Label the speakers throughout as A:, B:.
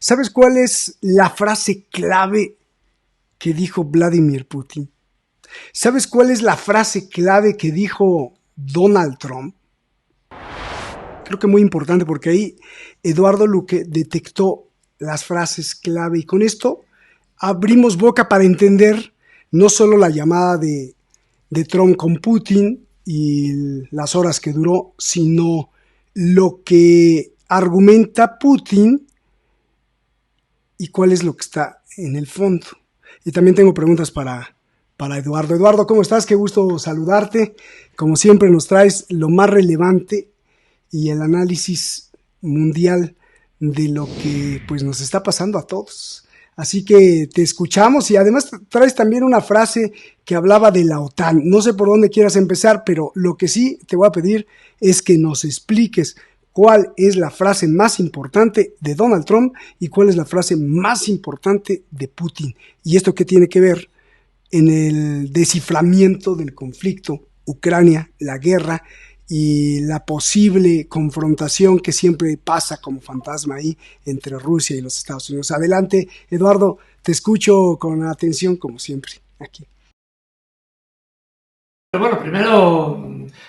A: ¿Sabes cuál es la frase clave que dijo Vladimir Putin? ¿Sabes cuál es la frase clave que dijo Donald Trump? Creo que muy importante porque ahí Eduardo Luque detectó las frases clave y con esto abrimos boca para entender no solo la llamada de Trump con Putin y las horas que duró, sino lo que argumenta Putin y cuál es lo que está en el fondo. Y también tengo preguntas para Eduardo. Eduardo, ¿cómo estás? Qué gusto saludarte. Como siempre nos traes lo más relevante y el análisis mundial de lo que pues nos está pasando a todos. Así que te escuchamos y además traes también una frase que hablaba de la OTAN. No sé por dónde quieras empezar, pero lo que sí te voy a pedir es que nos expliques cuál es la frase más importante de Donald Trump y cuál es la frase más importante de Putin. ¿Y esto qué tiene que ver en el desciframiento del conflicto, Ucrania, la guerra y la posible confrontación que siempre pasa como fantasma ahí entre Rusia y los Estados Unidos? Adelante, Eduardo, te escucho con atención como siempre aquí.
B: Bueno, primero,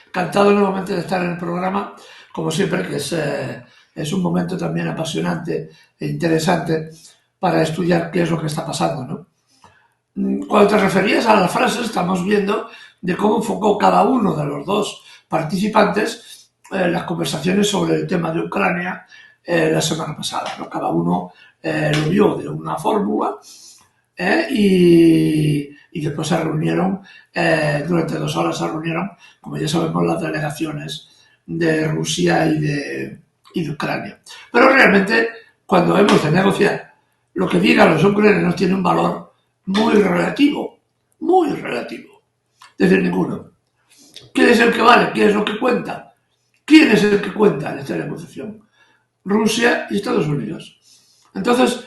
B: encantado nuevamente de estar en el programa, como siempre, que es un momento también apasionante e interesante para estudiar qué es lo que está pasando, ¿no? Cuando te referías a las frases, estamos viendo de cómo enfocó cada uno de los dos participantes las conversaciones sobre el tema de Ucrania la semana pasada, ¿no? Cada uno lo vio de una fórmula y después se reunieron, durante 2 horas se reunieron, como ya sabemos, las delegaciones de Rusia y de Ucrania. Pero realmente, cuando hemos de negociar, lo que digan los ucranianos tiene un valor muy relativo, desde ninguno. ¿Quién es el que vale? ¿Quién es lo que cuenta? ¿Quién es el que cuenta en esta negociación? Rusia y Estados Unidos. Entonces,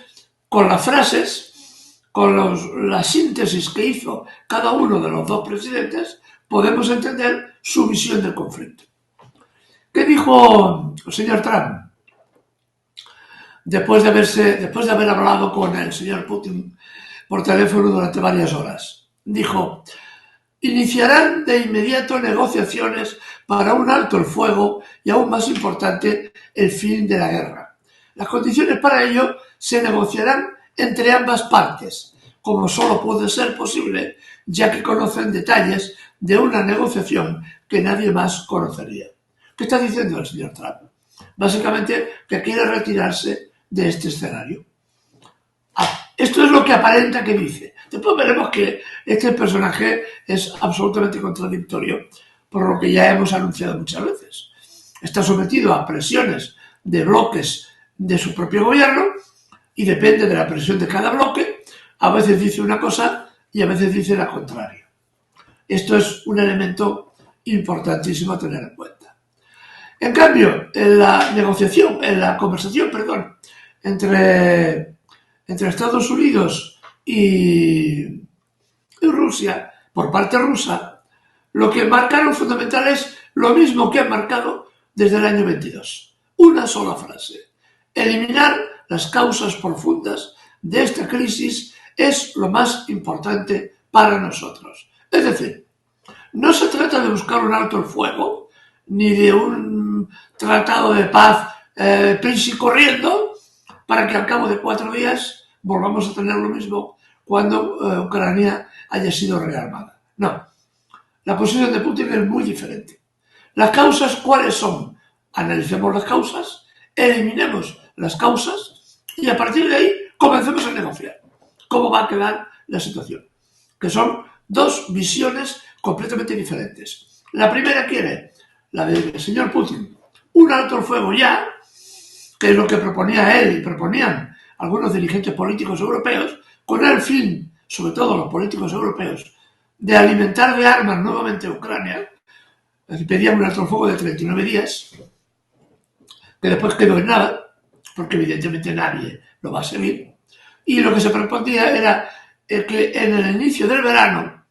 B: con las frases, con la síntesis que hizo cada uno de los dos presidentes, podemos entender su visión del conflicto. ¿Qué dijo el señor Trump? Después de haber hablado con el señor Putin por teléfono durante varias horas. Dijo: iniciarán de inmediato negociaciones para un alto el fuego y, aún más importante, el fin de la guerra. Las condiciones para ello se negociarán entre ambas partes, como solo puede ser posible, ya que conocen detalles de una negociación que nadie más conocería. ¿Qué está diciendo el señor Trump? Básicamente que quiere retirarse de este escenario. Esto es lo que aparenta que dice. Después veremos que este personaje es absolutamente contradictorio, por lo que ya hemos anunciado muchas veces. Está sometido a presiones de bloques de su propio gobierno y depende de la presión de cada bloque. A veces dice una cosa y a veces dice la contraria. Esto es un elemento importantísimo a tener en cuenta. En cambio, en la conversación, entre Estados Unidos y Rusia, por parte rusa, lo que marcaron fundamental es lo mismo que han marcado desde el año 22. Una sola frase: eliminar las causas profundas de esta crisis es lo más importante para nosotros. Es decir, no se trata de buscar un alto el fuego, ni de un tratado de paz prisa y corriendo, para que al cabo de 4 días volvamos a tener lo mismo cuando Ucrania haya sido rearmada. No, la posición de Putin es muy diferente. ¿Las causas cuáles son? Analicemos las causas, eliminemos las causas y a partir de ahí comencemos a negociar cómo va a quedar la situación. Que son dos visiones completamente diferentes. La primera quiere, la del señor Putin, un alto el fuego ya, que es lo que proponía él y proponían algunos dirigentes políticos europeos, con el fin, sobre todo los políticos europeos, de alimentar de armas nuevamente a Ucrania. Pedían un alto el fuego de 39 días, que después quedó en nada, porque evidentemente nadie lo va a seguir. Y lo que se proponía era que en el inicio del verano,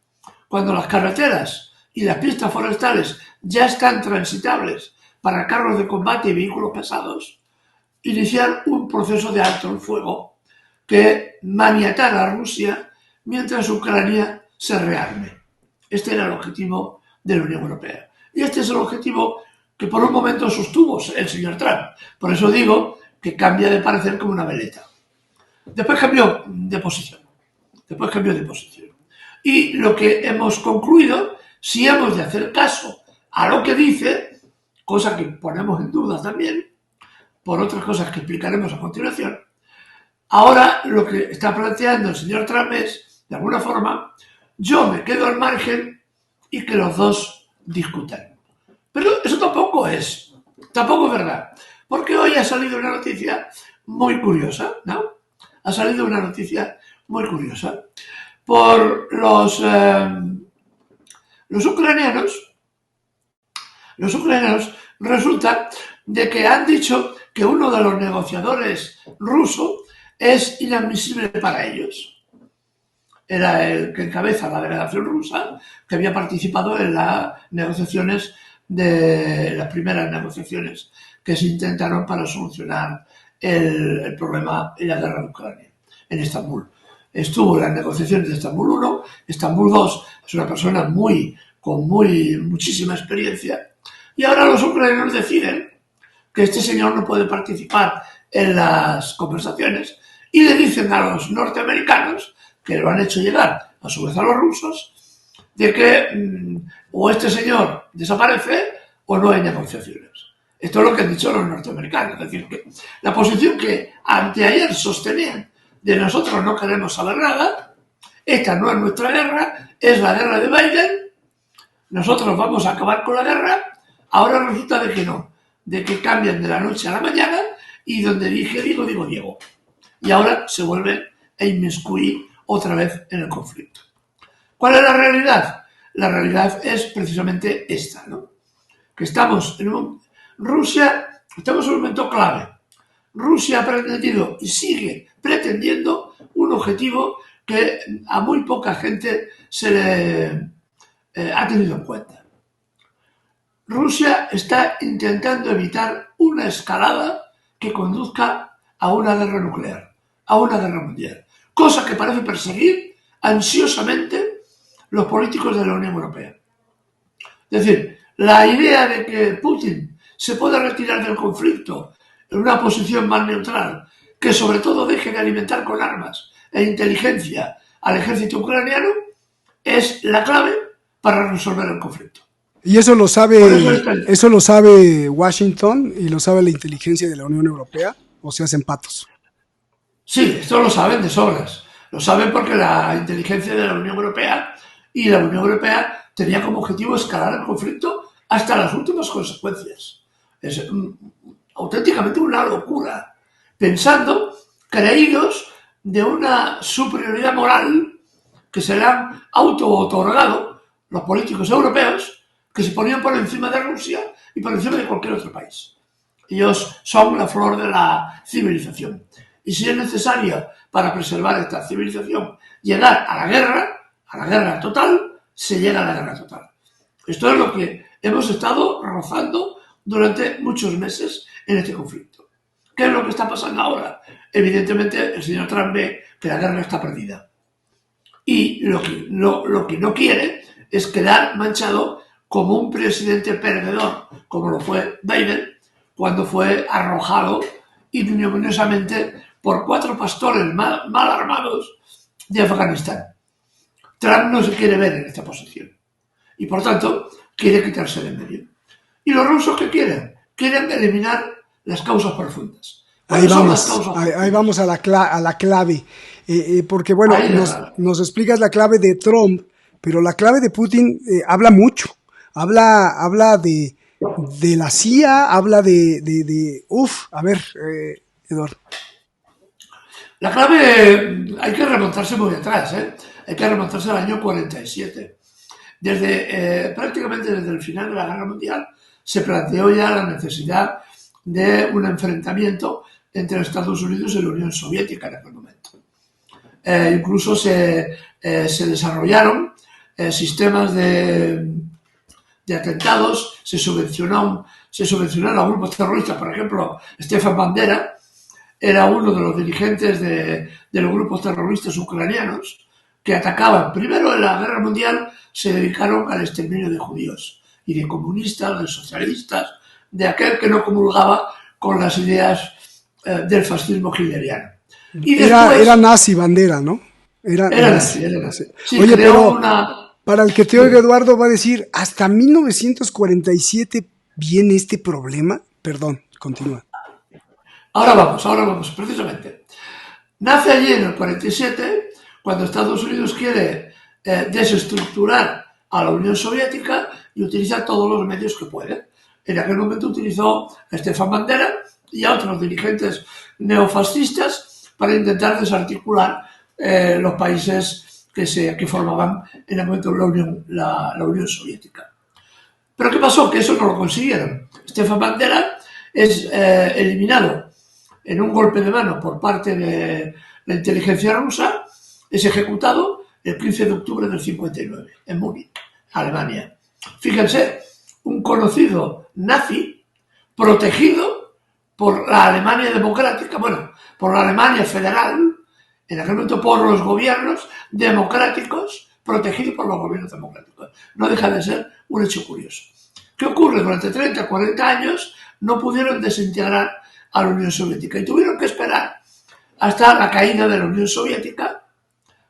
B: cuando las carreteras y las pistas forestales ya están transitables para carros de combate y vehículos pesados, iniciar un proceso de alto el fuego que maniatara a Rusia mientras Ucrania se rearme. Este era el objetivo de la Unión Europea. Y este es el objetivo que por un momento sostuvo el señor Trump. Por eso digo que cambia de parecer como una veleta. Después cambió de posición. Y lo que hemos concluido, si hemos de hacer caso a lo que dice, cosa que ponemos en duda también, por otras cosas que explicaremos a continuación, ahora lo que está planteando el señor Trump es, de alguna forma, yo me quedo al margen y que los dos discutan. Pero eso tampoco es verdad, porque hoy ha salido una noticia muy curiosa, ¿no? Ha salido una noticia muy curiosa por los ucranianos. Los ucranianos resulta de que han dicho que uno de los negociadores rusos es inadmisible para ellos. Era el que encabeza la delegación rusa, que había participado en las negociaciones las primeras negociaciones que se intentaron para solucionar el problema y la guerra de Ucrania, en Estambul. Estuvo en las negociaciones de Estambul 1, Estambul 2, es una persona con muchísima experiencia, y ahora los ucranianos deciden que este señor no puede participar en las conversaciones y le dicen a los norteamericanos, que lo han hecho llegar a su vez a los rusos, de que o este señor desaparece o no hay negociaciones. Esto es lo que han dicho los norteamericanos, es decir, que la posición que anteayer sostenían de nosotros no queremos saber nada, esta no es nuestra guerra, es la guerra de Biden, nosotros vamos a acabar con la guerra, ahora resulta de que no, de que cambian de la noche a la mañana y donde dije digo Diego. Y ahora se vuelven a inmiscuir otra vez en el conflicto. ¿Cuál es la realidad? La realidad es precisamente esta, ¿no? Que estamos en un momento clave. Rusia ha pretendido y sigue pretendiendo un objetivo que a muy poca gente se le ha tenido en cuenta. Rusia está intentando evitar una escalada que conduzca a una guerra nuclear, a una guerra mundial, cosa que parece perseguir ansiosamente los políticos de la Unión Europea. Es decir, la idea de que Putin se pueda retirar del conflicto en una posición más neutral, que sobre todo deje de alimentar con armas e inteligencia al ejército ucraniano, es la clave para resolver el conflicto.
A: Y eso lo sabe Washington y lo sabe la inteligencia de la Unión Europea, o se hacen patos.
B: Sí, esto lo saben de sobras. Lo saben porque la inteligencia de la Unión Europea y la Unión Europea tenía como objetivo escalar el conflicto hasta las últimas consecuencias. Es auténticamente una locura, pensando, creídos de una superioridad moral que se le han auto-otorgado los políticos europeos, que se ponían por encima de Rusia y por encima de cualquier otro país. Ellos son la flor de la civilización. Y si es necesario para preservar esta civilización llegar a la guerra total, se llega a la guerra total. Esto es lo que hemos estado rozando durante muchos meses en este conflicto. ¿Qué es lo que está pasando ahora? Evidentemente el señor Trump ve que la guerra está perdida. Y lo que no quiere es quedar manchado como un presidente perdedor, como lo fue Biden, cuando fue arrojado ignominiosamente por 4 pastores mal armados de Afganistán. Trump no se quiere ver en esta posición y, por tanto, quiere quitarse de en medio. ¿Y los rusos qué quieren? Quieren eliminar las causas profundas.
A: Ahí vamos a la clave, porque bueno, nos explicas la clave de Trump, pero la clave de Putin habla mucho, habla de la CIA, habla a ver, Eduardo.
B: La clave hay que remontarse muy atrás, hay que remontarse al año 47. Prácticamente desde el final de la Guerra Mundial se planteó ya la necesidad de un enfrentamiento entre Estados Unidos y la Unión Soviética en aquel momento. Incluso se desarrollaron sistemas de atentados, se subvencionaron a grupos terroristas, por ejemplo, Stefan Bandera era uno de los dirigentes de los grupos terroristas ucranianos que atacaban. Primero, en la Guerra Mundial, se dedicaron al exterminio de judíos y de comunistas, de socialistas, de aquel que no comulgaba con las ideas del fascismo hitleriano. Y después,
A: era nazi Bandera, ¿no?
B: Era nazi. Sí,
A: oye,
B: pero
A: para el que te oiga, Eduardo, va a decir, ¿hasta 1947 viene este problema? Perdón, continúa.
B: Ahora vamos, precisamente. Nace allí en el 47, cuando Estados Unidos quiere desestructurar a la Unión Soviética y utiliza todos los medios que puede. En aquel momento utilizó a Stefan Bandera y a otros dirigentes neofascistas para intentar desarticular los países que formaban en el momento la Unión Soviética. ¿Pero qué pasó? Que eso no lo consiguieron. Stefan Bandera es eliminado en un golpe de mano por parte de la inteligencia rusa, es ejecutado el 15 de octubre del 59 en Múnich, Alemania. Fíjense, un conocido nazi protegido por la Alemania democrática, por la Alemania federal, en aquel momento por los gobiernos democráticos, protegido por los gobiernos democráticos. No deja de ser un hecho curioso. ¿Qué ocurre? Durante 30, 40 años no pudieron desintegrar a la Unión Soviética y tuvieron que esperar hasta la caída de la Unión Soviética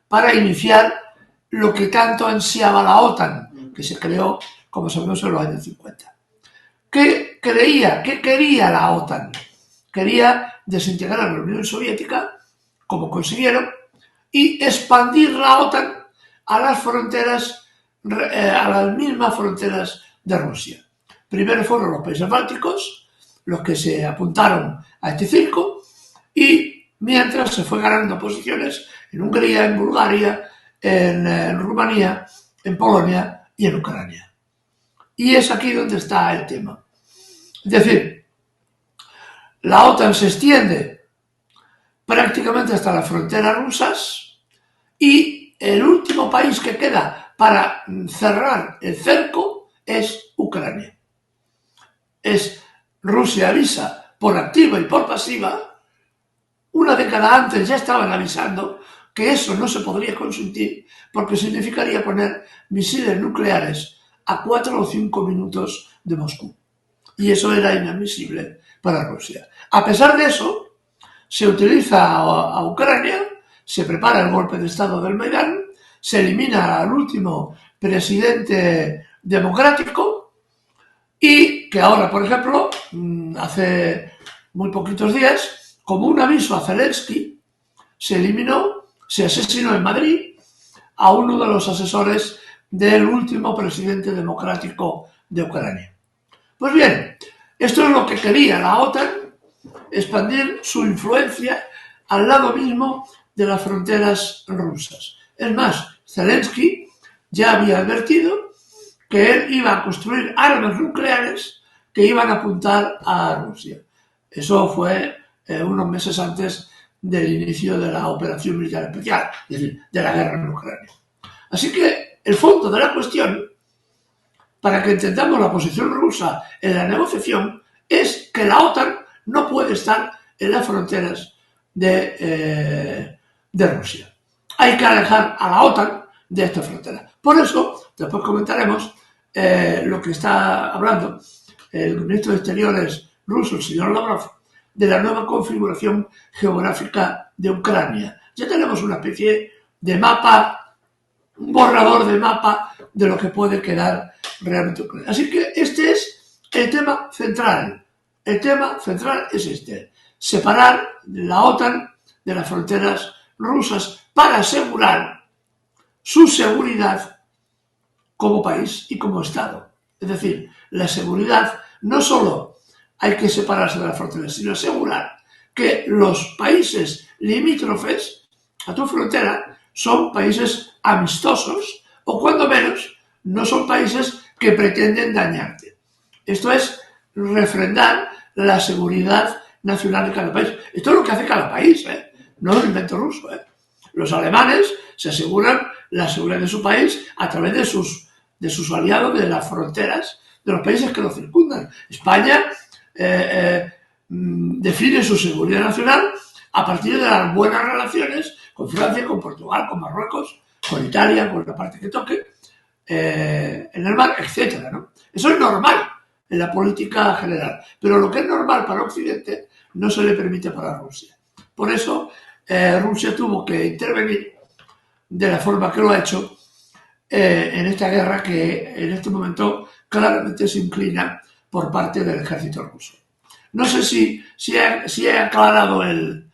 B: para iniciar lo que tanto ansiaba la OTAN, que se creó, como sabemos, en los años 50. ¿Qué quería la OTAN? Quería desintegrar a la Unión Soviética, como consiguieron, y expandir la OTAN a las fronteras, a las mismas fronteras de Rusia. Primero fueron los países bálticos los que se apuntaron a este circo y mientras se fue ganando posiciones en Hungría, en Bulgaria, en Rumanía, en Polonia y en Ucrania. Y es aquí donde está el tema. Es decir, la OTAN se extiende prácticamente hasta las fronteras rusas y el último país que queda para cerrar el cerco es Ucrania. Rusia avisa por activa y por pasiva, una década antes ya estaban avisando que eso no se podría consentir porque significaría poner misiles nucleares a 4 o 5 minutos de Moscú. Y eso era inadmisible para Rusia. A pesar de eso, se utiliza a Ucrania, se prepara el golpe de Estado del Maidán, se elimina al último presidente democrático y que ahora, por ejemplo, hace muy poquitos días, como un aviso a Zelensky, se asesinó en Madrid a uno de los asesores del último presidente democrático de Ucrania. Pues bien, esto es lo que quería la OTAN, expandir su influencia al lado mismo de las fronteras rusas. Es más, Zelensky ya había advertido que él iba a construir armas nucleares que iban a apuntar a Rusia. Eso fue unos meses antes del inicio de la operación militar especial, es decir, de la guerra en Ucrania. Así que el fondo de la cuestión, para que entendamos la posición rusa en la negociación, es que la OTAN no puede estar en las fronteras de Rusia. Hay que alejar a la OTAN de esta frontera. Por eso, después comentaremos lo que está hablando el ministro de Exteriores ruso, el señor Lavrov, de la nueva configuración geográfica de Ucrania. Ya tenemos una especie de mapa, un borrador de mapa de lo que puede quedar realmente Ucrania. Así que este es el tema central. El tema central es este: separar la OTAN de las fronteras rusas para asegurar su seguridad como país y como Estado. Es decir, la seguridad no solo hay que separarse de las fronteras, sino asegurar que los países limítrofes a tu frontera son países amistosos o cuando menos no son países que pretenden dañarte. Esto es refrendar la seguridad nacional de cada país. Esto es lo que hace cada país, no es un invento ruso. Los alemanes se aseguran la seguridad de su país a través de sus aliados de las fronteras de los países que lo circundan. España define su seguridad nacional a partir de las buenas relaciones con Francia, con Portugal, con Marruecos, con Italia, con la parte que toque, en el mar, etcétera, ¿no? Eso es normal en la política general, pero lo que es normal para Occidente no se le permite para Rusia. Por eso Rusia tuvo que intervenir de la forma que lo ha hecho en esta guerra que en este momento claramente se inclina por parte del ejército ruso. No sé si he aclarado el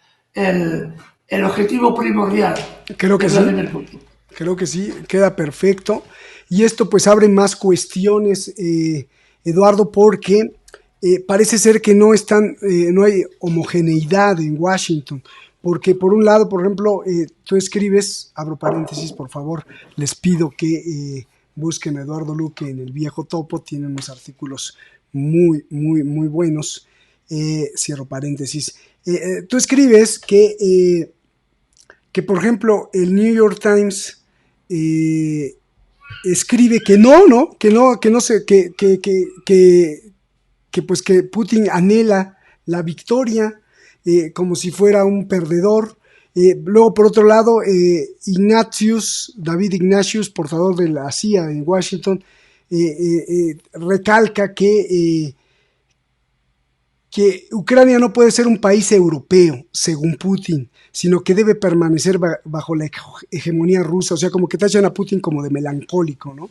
B: objetivo primordial
A: Creo que
B: de
A: sí.
B: Vladimir Putin.
A: Creo que sí, queda perfecto. Y esto pues abre más cuestiones, Eduardo, porque parece ser que no hay homogeneidad en Washington. Porque por un lado, por ejemplo, tú escribes, abro paréntesis, por favor, les pido que busquen a Eduardo Luque en el Viejo Topo, tiene unos artículos muy, muy, muy buenos. Cierro paréntesis. Tú escribes que, por ejemplo, el New York Times escribe que pues que Putin anhela la victoria como si fuera un perdedor. Luego, por otro lado, David Ignatius, portador de la CIA en Washington, recalca que Ucrania no puede ser un país europeo, según Putin, sino que debe permanecer bajo la hegemonía rusa, o sea, como que tachan a Putin como de melancólico, ¿no?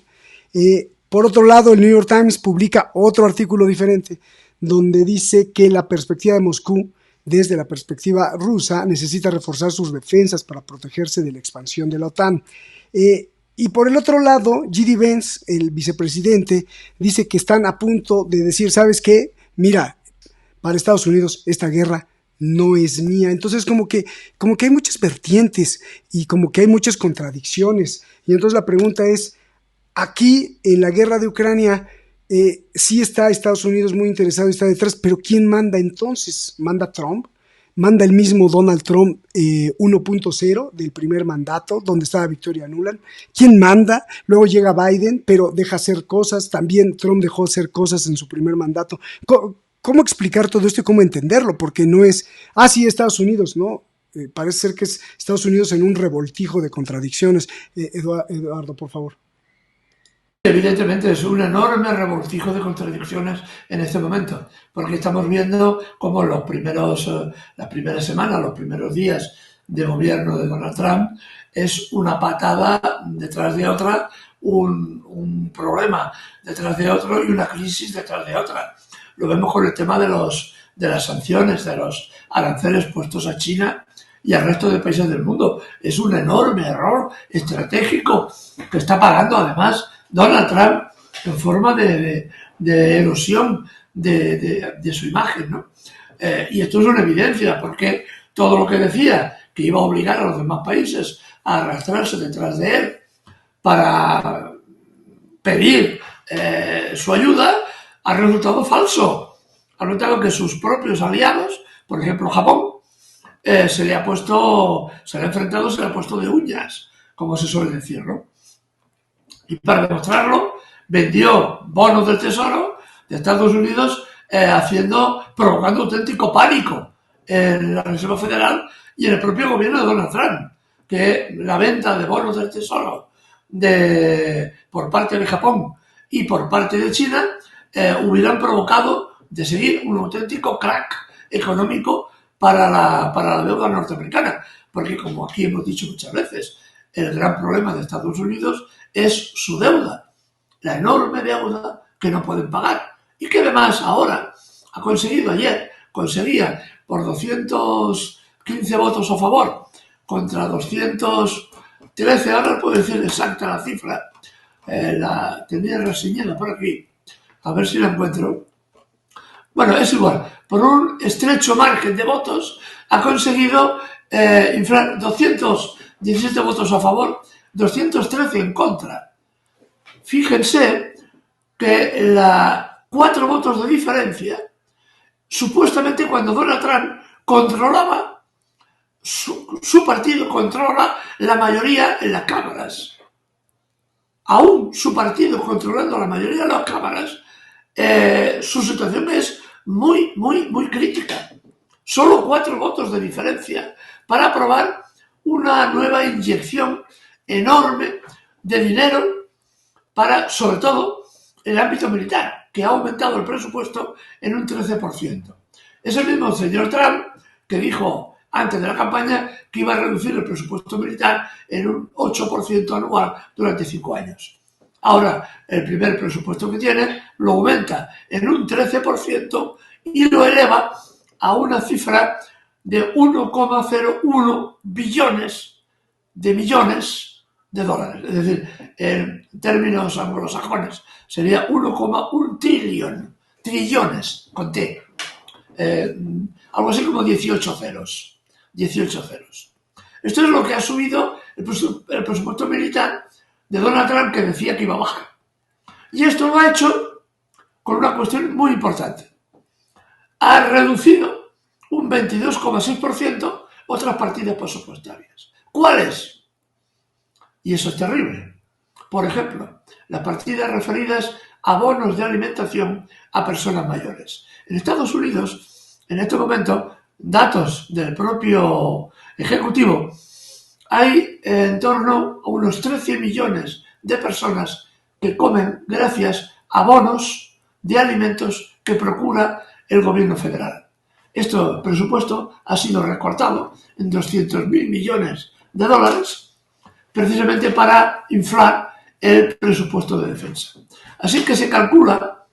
A: Por otro lado, el New York Times publica otro artículo diferente, donde dice que la perspectiva de Moscú, desde la perspectiva rusa, necesita reforzar sus defensas para protegerse de la expansión de la OTAN. Y por el otro lado, J.D. Vance, el vicepresidente, dice que están a punto de decir, ¿sabes qué? Mira, para Estados Unidos esta guerra no es mía. Entonces como que hay muchas vertientes y como que hay muchas contradicciones. Y entonces la pregunta es, aquí en la guerra de Ucrania sí está Estados Unidos muy interesado, está detrás, pero ¿quién manda entonces? ¿Manda Trump? ¿Manda el mismo Donald Trump 1.0 del primer mandato, donde estaba Victoria Nuland? ¿Quién manda? Luego llega Biden, pero deja hacer cosas. También Trump dejó hacer cosas en su primer mandato. ¿Cómo explicar todo esto y cómo entenderlo? Porque no es, sí, Estados Unidos, ¿no? Parece ser que es Estados Unidos en un revoltijo de contradicciones. Eduardo, por favor.
B: Evidentemente es un enorme revoltijo de contradicciones en este momento, porque estamos viendo cómo las primeras semanas, los primeros días de gobierno de Donald Trump es una patada detrás de otra, un problema detrás de otro y una crisis detrás de otra. Lo vemos con el tema de las sanciones, de los aranceles puestos a China y al resto de países del mundo. Es un enorme error estratégico que está pagando además Donald Trump en forma de erosión de su imagen, ¿no? Y esto es una evidencia, porque todo lo que decía que iba a obligar a los demás países a arrastrarse detrás de él para pedir su ayuda, ha resultado falso. Ha notado que sus propios aliados, por ejemplo Japón, se le ha enfrentado de uñas, como se suele decir, ¿no? Y para demostrarlo, vendió bonos del Tesoro de Estados Unidos provocando auténtico pánico en la Reserva Federal y en el propio gobierno de Donald Trump, que la venta de bonos del Tesoro por parte de Japón y por parte de China hubieran provocado de seguir un auténtico crack económico para la deuda norteamericana, porque como aquí hemos dicho muchas veces, el gran problema de Estados Unidos es su deuda, la enorme deuda que no pueden pagar y que además ahora conseguía por 215 votos a favor contra 213, ahora puedo decir exacta la cifra, tenía reseñada por aquí, a ver si la encuentro. Bueno, es igual, por un estrecho margen de votos ha conseguido inflar 217 votos a favor, 213 en contra. Fíjense que 4 votos de diferencia, supuestamente cuando Donald Trump controlaba, su partido controla la mayoría en las cámaras. Aún su partido controlando la mayoría de las cámaras, su situación es muy crítica. Solo 4 votos de diferencia para aprobar una nueva inyección enorme de dinero para, sobre todo, el ámbito militar, que ha aumentado el presupuesto en un 13%. Es el mismo señor Trump que dijo antes de la campaña que iba a reducir el presupuesto militar en un 8% anual durante 5 años. Ahora, el primer presupuesto que tiene lo aumenta en un 13% y lo eleva a una cifra de 1,01 billones de millones de dólares. Es decir, en términos anglosajones sería 1,1 trillón, trillones con T. Algo así como 18 ceros. 18 ceros. Esto es lo que ha subido el presupuesto militar de Donald Trump, que decía que iba a bajar. Y esto lo ha hecho con una cuestión muy importante. Ha reducido un 22,6% otras partidas presupuestarias. ¿Cuáles? Y eso es terrible. Por ejemplo, las partidas referidas a bonos de alimentación a personas mayores. En Estados Unidos, en este momento, datos del propio Ejecutivo, hay en torno a unos 13 millones de personas que comen gracias a bonos de alimentos que procura el gobierno federal. Este presupuesto ha sido recortado en 200.000 millones de dólares precisamente para inflar el presupuesto de defensa. Así que se calcula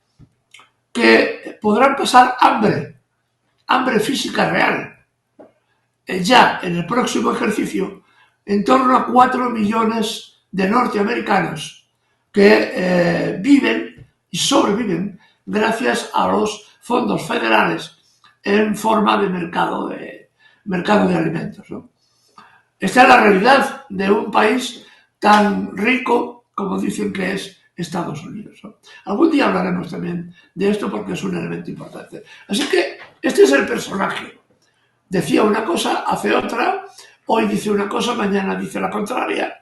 B: que podrán pasar hambre física real, ya en el próximo ejercicio, en torno a 4 millones de norteamericanos que viven y sobreviven gracias a los fondos federales en forma de mercado de alimentos, ¿no? Esta es la realidad de un país tan rico como dicen que es Estados Unidos, ¿no? Algún día hablaremos también de esto porque es un elemento importante. Así que este es el personaje. Decía una cosa, hace otra, hoy dice una cosa, mañana dice la contraria.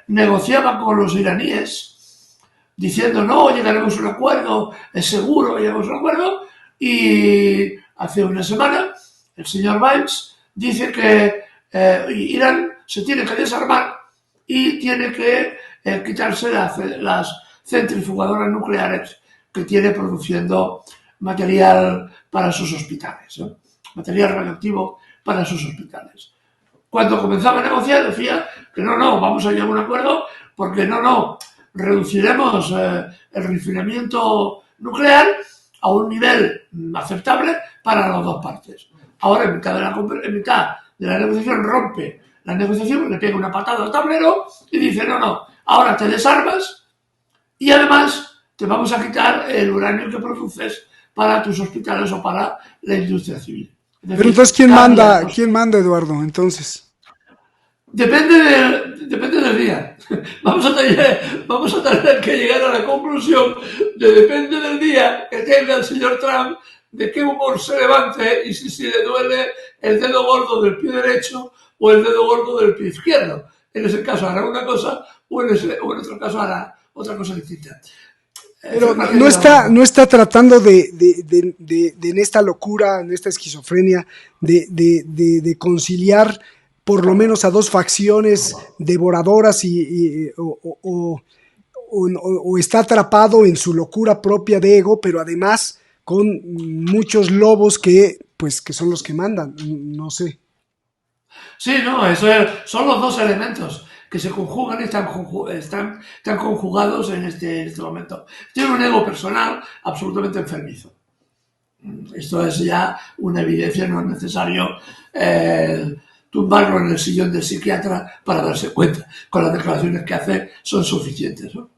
B: Negociaba con los iraníes diciendo no, llegaremos a un acuerdo, es seguro, llegaremos a un acuerdo, y hace una semana el señor Vance dice que Irán se tiene que desarmar y tiene que quitarse las centrifugadoras nucleares que tiene produciendo material para sus hospitales, ¿no? Material radioactivo para sus hospitales. Cuando comenzaba a negociar decía que no, vamos a llegar a un acuerdo porque reduciremos el refinamiento nuclear a un nivel aceptable para las dos partes. Ahora, en mitad de la negociación, rompe la negociación, le pega una patada al tablero y dice, no, ahora te desarmas y además te vamos a quitar el uranio que produces para tus hospitales o para la industria civil.
A: Decir, pero entonces, ¿quién manda, Eduardo, entonces?
B: Depende del día. Vamos a tener que llegar a la conclusión de depende del día que tenga el señor Trump, de qué humor se levante y si le duele el dedo gordo del pie derecho o el dedo gordo del pie izquierdo. En ese caso hará una cosa o en otro caso hará otra cosa distinta.
A: Pero no está tratando de en esta locura, en esta esquizofrenia, de conciliar por lo menos a dos facciones devoradoras o está atrapado en su locura propia de ego, pero además con muchos lobos que son los que mandan, no sé.
B: Sí, son los dos elementos que se conjugan y están conjugados en este momento. Tiene un ego personal absolutamente enfermizo. Esto es ya una evidencia, no es necesario tumbarlo en el sillón del psiquiatra para darse cuenta. Con las declaraciones que hace son suficientes, ¿no?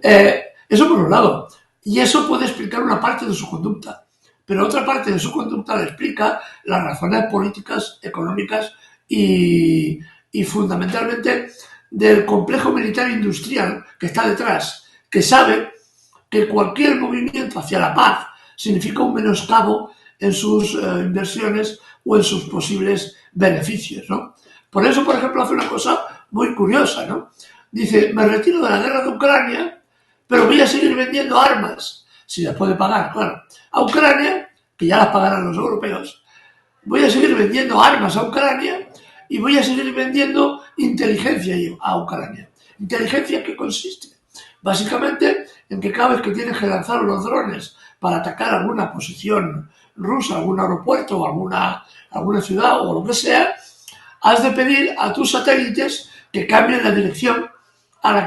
B: Eso por un lado. Y eso puede explicar una parte de su conducta. Pero otra parte de su conducta le explica las razones políticas, económicas y fundamentalmente del complejo militar industrial que está detrás, que sabe que cualquier movimiento hacia la paz significa un menoscabo en sus inversiones o en sus posibles beneficios, ¿no? Por eso, por ejemplo, hace una cosa muy curiosa, ¿no? Dice, me retiro de la guerra de Ucrania, pero voy a seguir vendiendo armas si las puede pagar, claro, a Ucrania, que ya las pagarán los europeos, voy a seguir vendiendo armas a Ucrania y voy a seguir vendiendo inteligencia a Ucrania. ¿Inteligencia en qué consiste? Básicamente en que cada vez que tienes que lanzar los drones para atacar alguna posición rusa, algún aeropuerto o alguna ciudad o lo que sea, has de pedir a tus satélites que cambien la dirección a la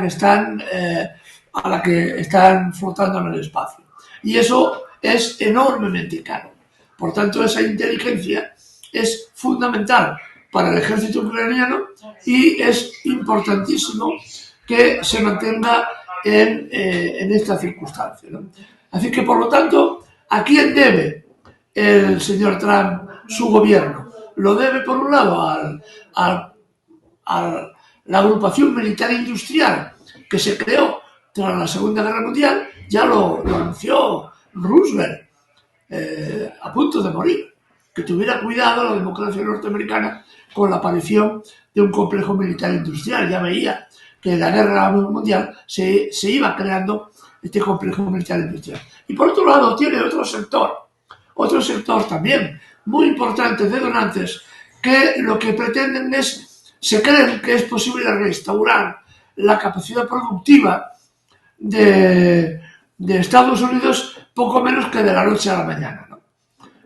B: que están flotando en el espacio. Y eso es enormemente caro. Por tanto, esa inteligencia es fundamental para el ejército ucraniano y es importantísimo que se mantenga en esta circunstancia, ¿no? Así que, por lo tanto, ¿a quién debe el señor Trump su gobierno? Lo debe, por un lado, a la agrupación militar industrial que se creó tras la Segunda Guerra Mundial, ya lo anunció Roosevelt, a punto de morir, que tuviera cuidado la democracia norteamericana con la aparición de un complejo militar industrial. Ya veía que en la Guerra Mundial se iba creando este complejo militar industrial. Y por otro lado tiene otro sector también muy importante de donantes que lo que pretenden se creen que es posible restaurar la capacidad productiva de Estados Unidos poco menos que de la noche a la mañana, ¿no?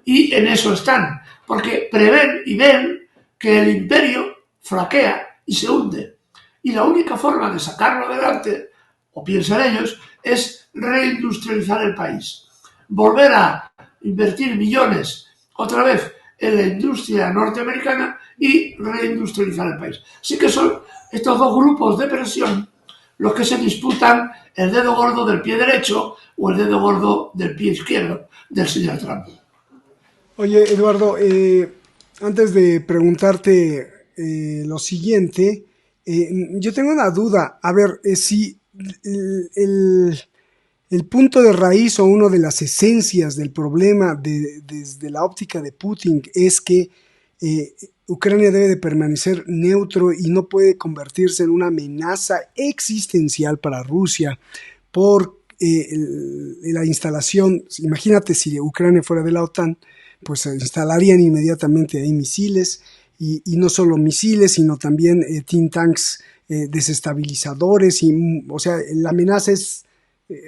B: Y en eso están, porque prevén y ven que el imperio flaquea y se hunde. Y la única forma de sacarlo adelante, o piensan ellos, es reindustrializar el país. Volver a invertir millones otra vez en la industria norteamericana y reindustrializar el país. Así que son estos dos grupos de presión los que se disputan el dedo gordo del pie derecho o el dedo gordo del pie izquierdo del señor Trump.
A: Oye, Eduardo, antes de preguntarte lo siguiente, yo tengo una duda. A ver, si el punto de raíz o una de las esencias del problema desde la óptica de Putin es que Ucrania debe de permanecer neutro y no puede convertirse en una amenaza existencial para Rusia por la instalación. Imagínate si Ucrania fuera de la OTAN, pues se instalarían inmediatamente ahí misiles y no solo misiles, sino también think tanks desestabilizadores, o sea, la amenaza es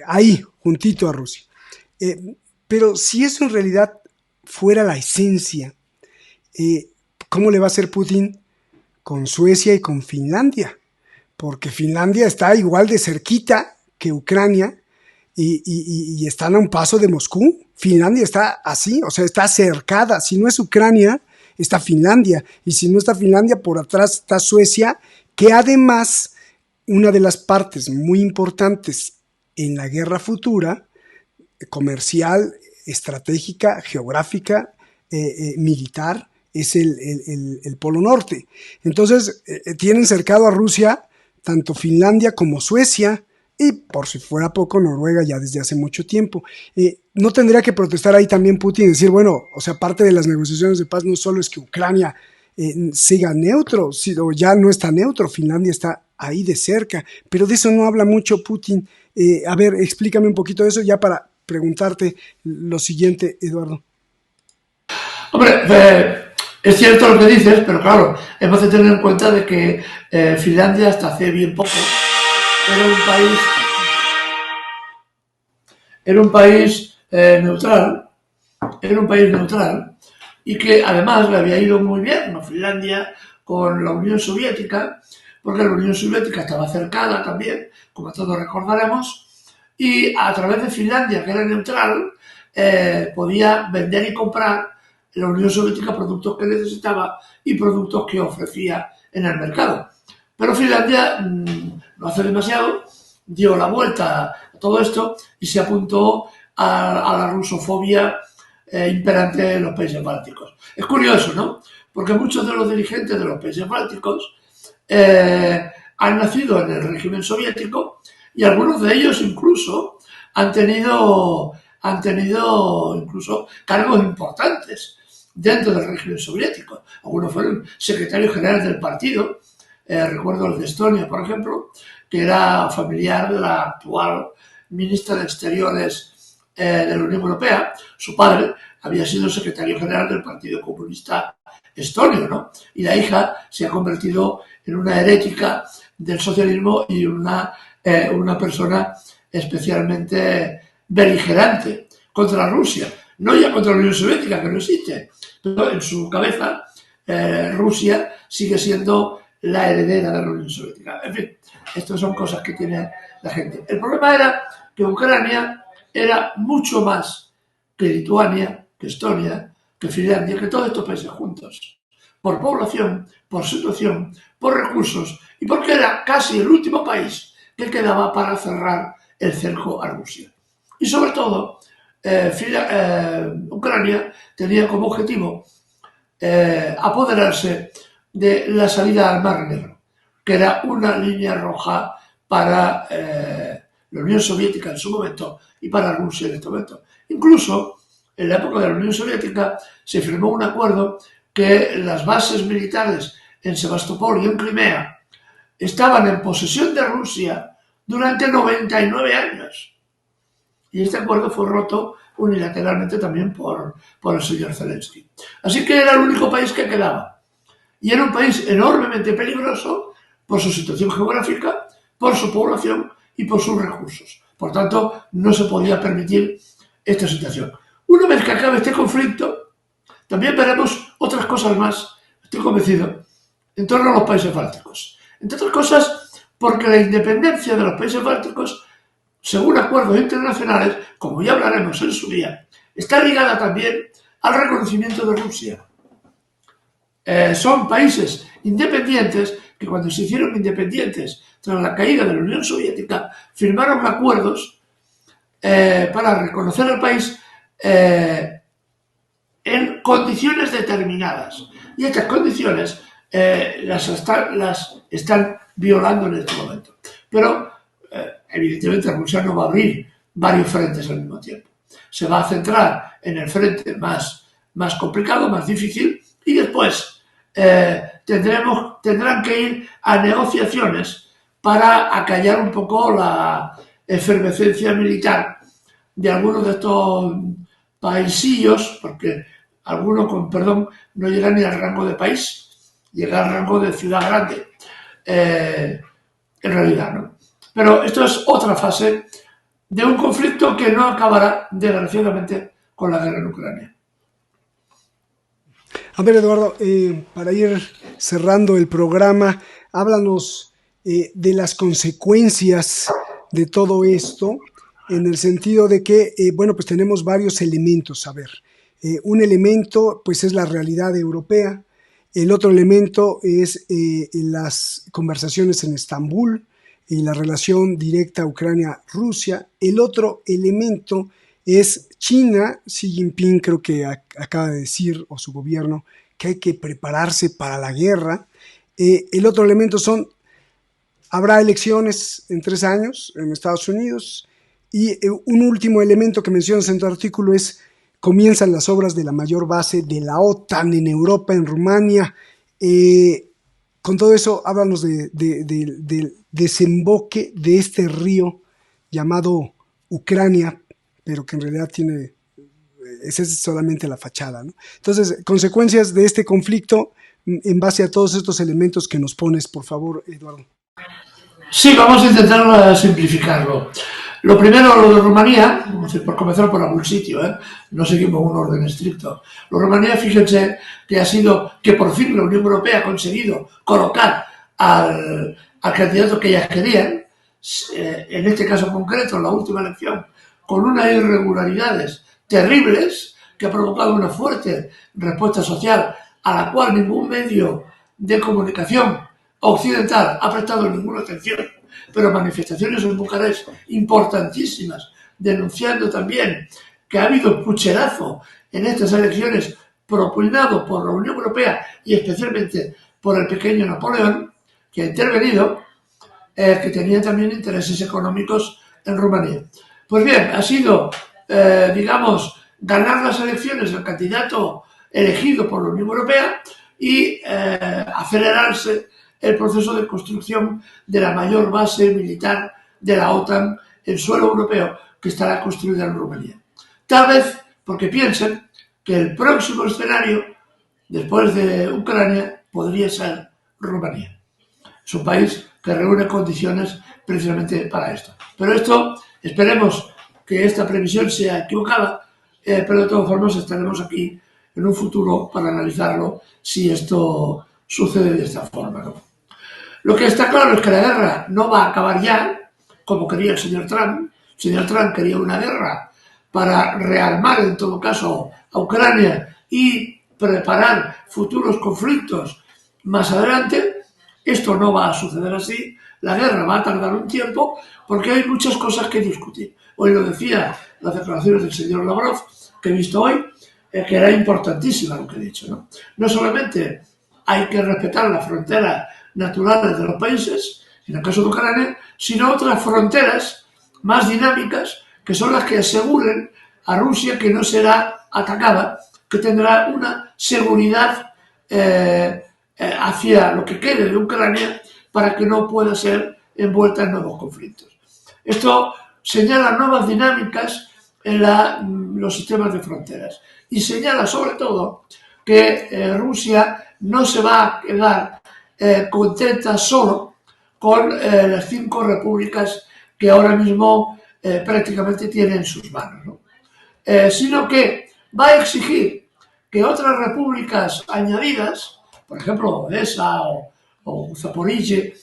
A: ahí, juntito a Rusia. Pero si eso en realidad fuera la esencia, ¿cómo le va a hacer Putin con Suecia y con Finlandia? Porque Finlandia está igual de cerquita que Ucrania y están a un paso de Moscú. Finlandia está así, o sea, está cercada. Si no es Ucrania, está Finlandia. Y si no está Finlandia, por atrás está Suecia, que además, una de las partes muy importantes en la guerra futura, comercial, estratégica, geográfica, militar, es el Polo Norte. Entonces, tienen cercado a Rusia tanto Finlandia como Suecia, y por si fuera poco, Noruega ya desde hace mucho tiempo. ¿No tendría que protestar ahí también Putin y decir, bueno, o sea, parte de las negociaciones de paz no solo es que Ucrania siga neutro, sino ya no está neutro, Finlandia está ahí de cerca, pero de eso no habla mucho Putin. A ver, explícame un poquito de eso ya para preguntarte lo siguiente, Eduardo.
B: Hombre, es cierto lo que dices, pero claro, hemos de tener en cuenta de que Finlandia hasta hace bien poco era un país neutral, y que además le había ido muy bien a Finlandia con la Unión Soviética, porque la Unión Soviética estaba cercada también, como todos recordaremos, y a través de Finlandia, que era neutral, podía vender y comprar la Unión Soviética productos que necesitaba y productos que ofrecía en el mercado. Pero Finlandia no hace demasiado dio la vuelta a todo esto y se apuntó a la rusofobia imperante en los países bálticos. Es curioso, ¿no? Porque muchos de los dirigentes de los países bálticos han nacido en el régimen soviético y algunos de ellos incluso han tenido incluso cargos importantes dentro del régimen soviético. Algunos fueron secretarios generales del partido, recuerdo el de Estonia, por ejemplo, que era familiar de la actual ministra de Exteriores de la Unión Europea. Su padre había sido secretario general del Partido Comunista Estonio, ¿no? Y la hija se ha convertido en una herética del socialismo y una persona especialmente beligerante contra Rusia. No ya contra la Unión Soviética, que no existe, pero en su cabeza Rusia sigue siendo la heredera de la Unión Soviética. En fin, estas son cosas que tiene la gente. El problema era que Ucrania era mucho más que Lituania, que Estonia, que Finlandia, que todos estos países juntos. Por población, por situación, por recursos y porque era casi el último país que quedaba para cerrar el cerco a Rusia. Y sobre todo, Ucrania tenía como objetivo apoderarse de la salida al Mar Negro, que era una línea roja para la Unión Soviética en su momento y para Rusia en este momento. Incluso en la época de la Unión Soviética se firmó un acuerdo que las bases militares en Sebastopol y en Crimea estaban en posesión de Rusia durante 99 años. Y este acuerdo fue roto unilateralmente también por el señor Zelensky. Así que era el único país que quedaba. Y era un país enormemente peligroso por su situación geográfica, por su población y por sus recursos. Por tanto, no se podía permitir esta situación. Una vez que acabe este conflicto, también veremos otras cosas más, estoy convencido, en torno a los países bálticos. Entre otras cosas, porque la independencia de los países bálticos, según acuerdos internacionales, como ya hablaremos en su día, está ligada también al reconocimiento de Rusia. Son países independientes que cuando se hicieron independientes tras la caída de la Unión Soviética firmaron acuerdos para reconocer al país en condiciones determinadas. Y estas condiciones las están violando en este momento. Pero evidentemente Rusia no va a abrir varios frentes al mismo tiempo. Se va a centrar en el frente más complicado, más difícil, y después tendrán que ir a negociaciones para acallar un poco la efervescencia militar de algunos de estos paisillos, porque algunos, con perdón, no llegan ni al rango de país, llegan al rango de ciudad grande, en realidad, ¿no? Pero esto es otra fase de un conflicto que no acabará, desgraciadamente, con la guerra en Ucrania.
A: A ver, Eduardo, para ir cerrando el programa, háblanos de las consecuencias de todo esto, en el sentido de que, bueno, pues tenemos varios elementos. A ver, un elemento, pues es la realidad europea. El otro elemento es las conversaciones en Estambul y la relación directa Ucrania-Rusia. El otro elemento es China. Xi Jinping creo que acaba de decir, o su gobierno, que hay que prepararse para la guerra. El otro elemento habrá elecciones en 3 años en Estados Unidos. Y un último elemento que mencionas en tu artículo es: comienzan las obras de la mayor base de la OTAN en Europa, en Rumania. Con todo eso, háblanos del desemboque de este río llamado Ucrania, pero que en realidad esa es solamente la fachada, ¿no? Entonces, consecuencias de este conflicto en base a todos estos elementos que nos pones, por favor, Eduardo.
B: Sí, vamos a intentar simplificarlo. Lo primero, lo de Rumanía, por comenzar por algún sitio, no seguimos un orden estricto. Lo de Rumanía, fíjense que ha sido que por fin la Unión Europea ha conseguido colocar al candidato que ellas querían, en este caso concreto, en la última elección, con unas irregularidades terribles que ha provocado una fuerte respuesta social a la cual ningún medio de comunicación occidental ha prestado ninguna atención, pero manifestaciones en Bucarest importantísimas, denunciando también que ha habido pucherazo en estas elecciones propinado por la Unión Europea y especialmente por el pequeño Napoleón, que ha intervenido, que tenía también intereses económicos en Rumanía. Pues bien, ha sido, digamos, ganar las elecciones al candidato elegido por la Unión Europea y acelerarse el proceso de construcción de la mayor base militar de la OTAN en suelo europeo, que estará construida en Rumanía. Tal vez porque piensen que el próximo escenario, después de Ucrania, podría ser Rumanía. Es un país que reúne condiciones precisamente para esto. Pero esto, esperemos que esta previsión sea equivocada, pero de todas formas estaremos aquí en un futuro para analizarlo si esto sucede de esta forma, ¿no? Lo que está claro es que la guerra no va a acabar ya, como quería el señor Trump. El señor Trump quería una guerra para rearmar, en todo caso, a Ucrania y preparar futuros conflictos más adelante. Esto no va a suceder así. La guerra va a tardar un tiempo porque hay muchas cosas que discutir. Hoy lo decía las declaraciones del señor Lavrov, que he visto hoy, que era importantísima lo que he dicho, ¿no? No solamente hay que respetar las fronteras naturales de los países, en el caso de Ucrania, sino otras fronteras más dinámicas que son las que aseguren a Rusia que no será atacada, que tendrá una seguridad hacia lo que quede de Ucrania para que no pueda ser envuelta en nuevos conflictos. Esto señala nuevas dinámicas en los sistemas de fronteras y señala sobre todo que Rusia no se va a quedar contenta solo con las 5 repúblicas que ahora mismo prácticamente tiene en sus manos, ¿no? Sino que va a exigir que otras repúblicas añadidas, por ejemplo Odessa o Zaporizhia,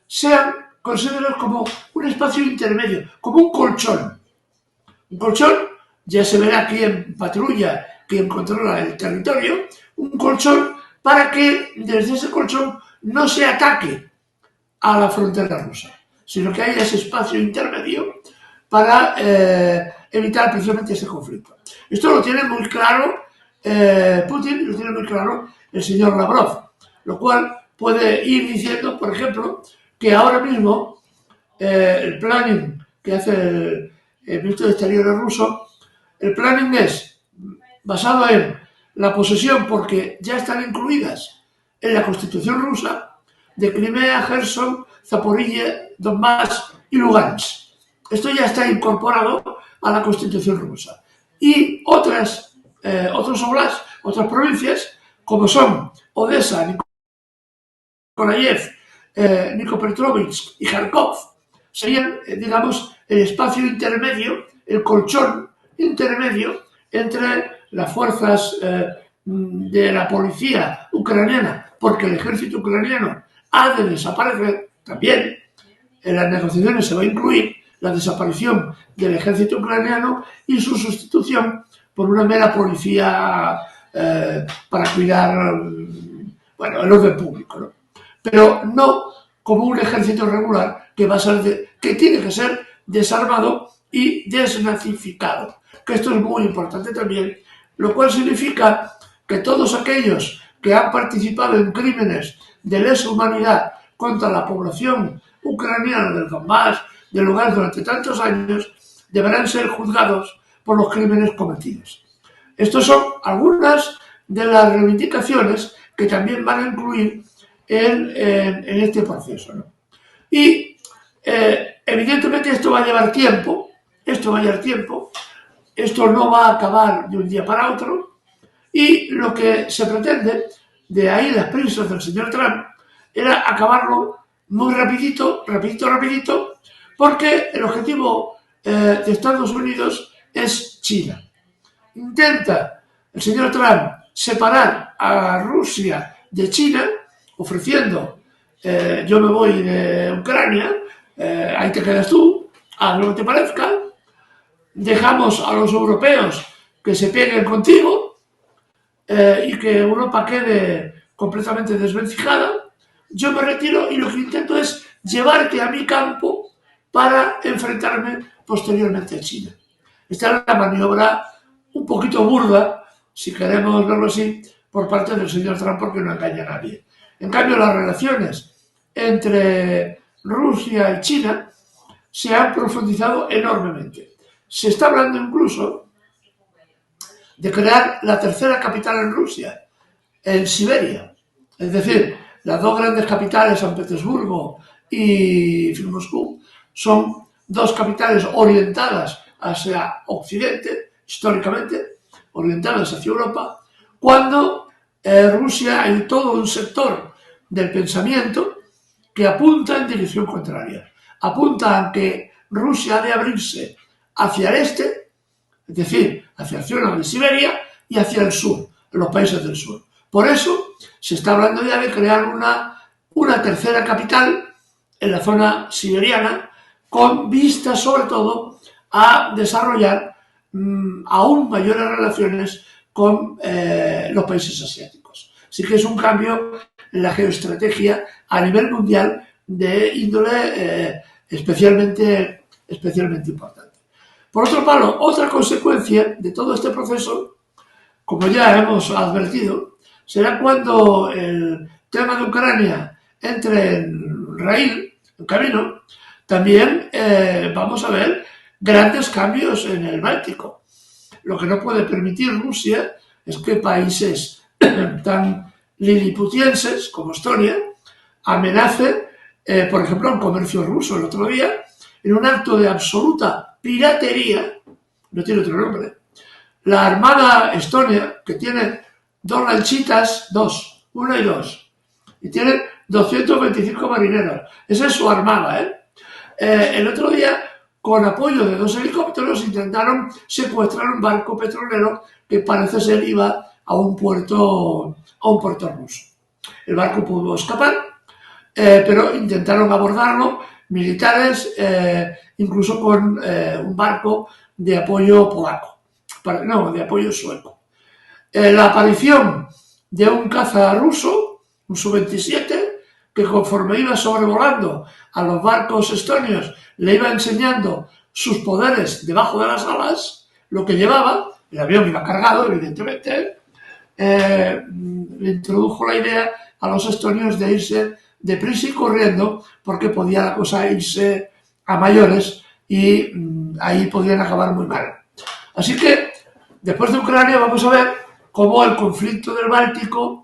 B: sean consideradas como un espacio intermedio, como un colchón. Un colchón, ya se verá quién patrulla, quién controla el territorio, un colchón para que desde ese colchón no se ataque a la frontera rusa, sino que haya ese espacio intermedio para evitar precisamente ese conflicto. Esto lo tiene muy claro Putin, lo tiene muy claro el señor Lavrov, lo cual puede ir diciendo, por ejemplo, que ahora mismo el planning que hace el ministro de Exteriores ruso, el planning es basado en la posesión, porque ya están incluidas en la Constitución rusa, de Crimea, Gerson, Zaporizhia, Donbass y Lugansk. Esto ya está incorporado a la Constitución rusa. Y otros oblasts, otras provincias, como son Odessa, Nikolaev, Dnipropetrovsk y Kharkov, serían, digamos, el espacio intermedio, el colchón intermedio entre las fuerzas de la policía ucraniana, porque el ejército ucraniano ha de desaparecer también. En las negociaciones se va a incluir la desaparición del ejército ucraniano y su sustitución por una mera policía para cuidar el orden público, ¿no? Pero no como un ejército regular que va a ser que tiene que ser desarmado y desnazificado, que esto es muy importante también, lo cual significa que todos aquellos que han participado en crímenes de lesa humanidad contra la población ucraniana del Donbass, del lugar durante tantos años, deberán ser juzgados por los crímenes cometidos. Estas son algunas de las reivindicaciones que también van a incluir en este proceso, ¿no? Y evidentemente esto va a llevar tiempo, esto no va a acabar de un día para otro, y lo que se pretende, de ahí las prisas del señor Trump, era acabarlo muy rapidito, porque el objetivo de Estados Unidos es China. Intenta el señor Trump separar a Rusia de China, ofreciendo yo me voy de Ucrania, ahí te quedas tú, haz lo que te parezca, dejamos a los europeos que se peguen contigo y que Europa quede completamente desvencijada. Yo me retiro y lo que intento es llevarte a mi campo para enfrentarme posteriormente a China. Esta es la maniobra un poquito burda, si queremos verlo así, por parte del señor Trump, porque no engaña a nadie. En cambio, las relaciones entre Rusia y China se han profundizado enormemente. Se está hablando incluso de crear la tercera capital en Rusia, en Siberia. Es decir, las dos grandes capitales, San Petersburgo y Moscú, son dos capitales orientadas hacia Occidente, históricamente, orientadas hacia Europa, cuando Rusia hay todo un sector del pensamiento que apunta en dirección contraria. Apunta a que Rusia ha de abrirse hacia el este, es decir, hacia el cielo de Siberia y hacia el sur, los países del sur. Por eso se está hablando ya de crear una tercera capital en la zona siberiana, con vistas sobre todo a desarrollar aún mayores relaciones con los países asiáticos. Así que es un cambio en la geoestrategia a nivel mundial de índole especialmente importante. Por otro lado, otra consecuencia de todo este proceso, como ya hemos advertido, será cuando el tema de Ucrania entre en raíl, en camino, también vamos a ver grandes cambios en el Báltico. Lo que no puede permitir Rusia es que países tan liliputienses como Estonia amenacen, por ejemplo, el comercio ruso. El otro día, en un acto de absoluta piratería, no tiene otro nombre, la Armada Estonia, que tiene dos lanchitas, una y dos, y tiene 225 marineros. Esa es su armada, el otro día, con apoyo de 2 helicópteros, intentaron secuestrar un barco petrolero que parece ser iba a un puerto ruso. El barco pudo escapar, pero intentaron abordarlo militares, incluso con un barco de apoyo polaco, de apoyo sueco. La aparición de un caza ruso, un Su-27, que conforme iba sobrevolando a los barcos estonios, le iba enseñando sus poderes debajo de las alas, lo que llevaba, el avión iba cargado, evidentemente, le introdujo la idea a los estonios de irse deprisa y corriendo, porque podía la cosa irse a mayores y ahí podían acabar muy mal. Así que, después de Ucrania, vamos a ver cómo el conflicto del Báltico,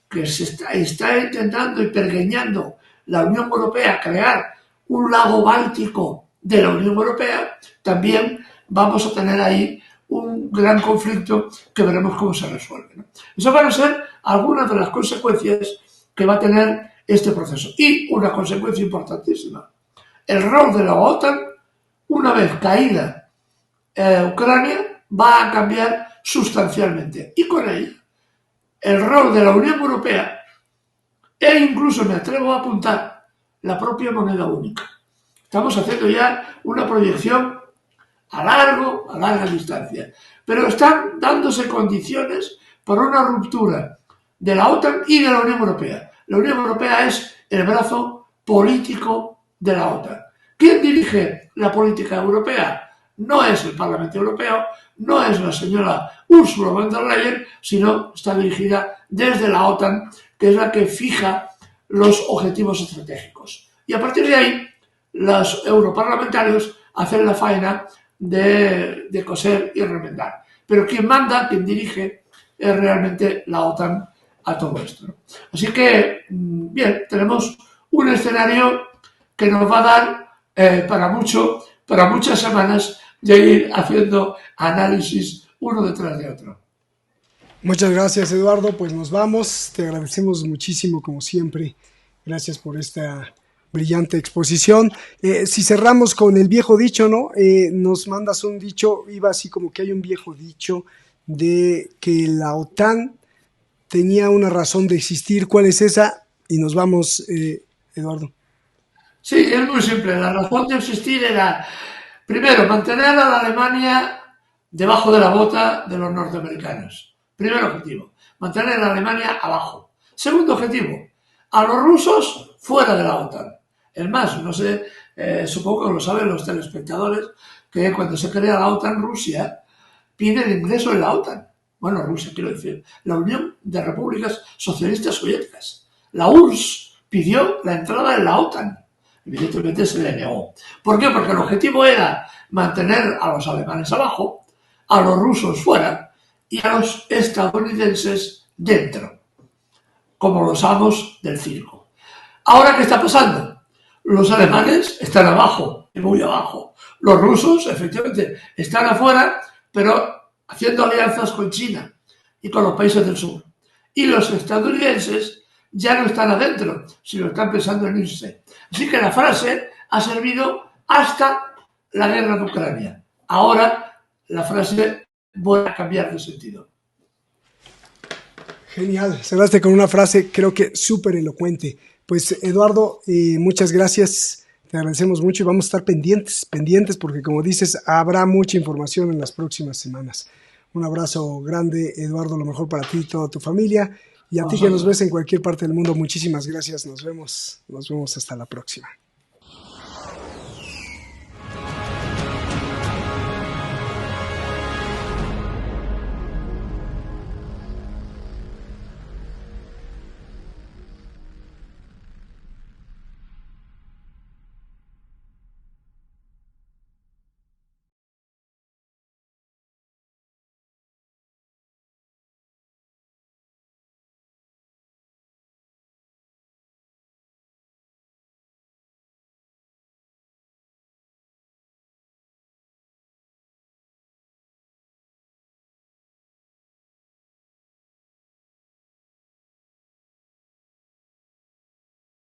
B: que se está intentando y pergeñando la Unión Europea crear un lago báltico de la Unión Europea, también vamos a tener ahí un gran conflicto que veremos cómo se resuelve, ¿no? Esas van a ser algunas de las consecuencias que va a tener este proceso. Y una consecuencia importantísima: el rol de la OTAN, una vez caída Ucrania, va a cambiar sustancialmente. Y con ella, el rol de la Unión Europea e incluso, me atrevo a apuntar, la propia moneda única. Estamos haciendo ya una proyección a larga distancia, pero están dándose condiciones para una ruptura de la OTAN y de la Unión Europea. La Unión Europea es el brazo político de la OTAN. ¿Quién dirige la política europea? No es el Parlamento Europeo, no es la señora Ursula von der Leyen, sino está dirigida desde la OTAN, que es la que fija los objetivos estratégicos. Y a partir de ahí, los europarlamentarios hacen la faena de coser y remendar. Pero quien manda, quien dirige, es realmente la OTAN a todo esto, ¿no? Así que, bien, tenemos un escenario que nos va a dar para muchas semanas de ir haciendo análisis uno detrás de otro.
A: Muchas gracias, Eduardo. Pues nos vamos. Te agradecemos muchísimo, como siempre. Gracias por esta brillante exposición. Si cerramos con el viejo dicho, ¿no? Nos mandas un dicho, iba así como que hay un viejo dicho de que la OTAN tenía una razón de existir. ¿Cuál es esa? Y nos vamos, Eduardo.
B: Sí, es muy simple. La razón de existir era, primero, mantener a la Alemania debajo de la bota de los norteamericanos. Primer objetivo, mantener a la Alemania abajo. Segundo objetivo, a los rusos fuera de la OTAN. Es más, no sé, supongo que lo saben los telespectadores, que cuando se crea la OTAN, Rusia pide el ingreso en la OTAN. Bueno, Rusia, quiero decir, la Unión de Repúblicas Socialistas Soviéticas. La URSS pidió la entrada en la OTAN. Evidentemente se le negó. ¿Por qué? Porque el objetivo era mantener a los alemanes abajo, a los rusos fuera y a los estadounidenses dentro, como los amos del circo. ¿Ahora qué está pasando? Los alemanes están abajo muy abajo. Los rusos, efectivamente, están afuera, pero haciendo alianzas con China y con los países del sur. Y los estadounidenses ya no están adentro, sino están pensando en irse. Así que la frase ha servido hasta la guerra de Ucrania. Ahora la frase vuelve a cambiar de sentido.
A: Genial, cerraste con una frase creo que súper elocuente. Pues Eduardo, muchas gracias, te agradecemos mucho y vamos a estar pendientes porque como dices, habrá mucha información en las próximas semanas. Un abrazo grande, Eduardo, lo mejor para ti y toda tu familia. Y a ti que nos ves en cualquier parte del mundo, muchísimas gracias. Nos vemos hasta la próxima.